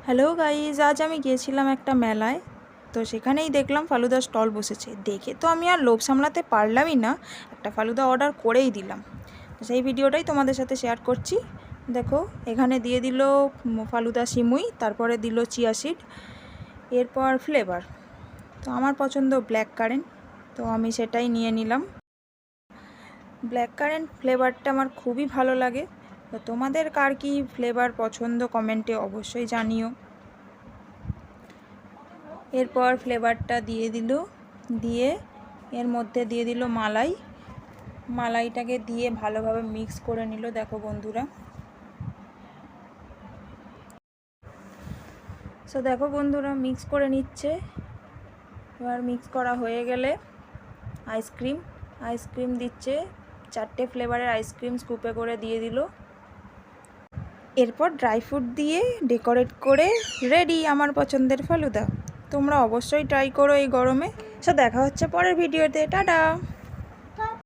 Hello guys, আজ আমি গিয়েছিলাম একটা মেলায়। তো সেখানেই দেখলাম ফালুদা স্টল বসেছে। দেখে তো আমি আর লোভ সামলাতে পারলামই না, একটা ফালুদা অর্ডার করেই দিলাম। তো সেই ভিডিওটাই তোমাদের সাথে শেয়ার করছি। দেখো, এখানে দিয়ে দিল ফালুদা সিমুই, তারপরে দিল চিয়া সিড, এরপর ফ্লেভার। তো আমার পছন্দ ব্ল্যাক কারেন্ট, তো আমি সেটাই নিয়ে নিলাম। ব্ল্যাক কারেন্ট ফ্লেভারটা আমার খুবই ভালো লাগে। তো তোমাদের কার কী ফ্লেভার পছন্দ কমেন্টে অবশ্যই জানিও। এরপর ফ্লেভারটা দিয়ে এর মধ্যে দিয়ে দিল মালাইটাকে দিয়ে ভালোভাবে মিক্স করে নিল। দেখো বন্ধুরা, দেখো বন্ধুরা মিক্স করে নিচ্ছে। এবার মিক্স করা হয়ে গেলে আইসক্রিম দিচ্ছে। 4টে ফ্লেভারের আইসক্রিম স্কুপে করে দিয়ে দিল। এরপর ড্রাই ফ্রুট দিয়ে ডেকোরেট করে রেডি আমার পছন্দের ফালুদা। তোমরা অবশ্যই ট্রাই করো এই গরমে। দেখা হচ্ছে পরের ভিডিওতে। টাটা।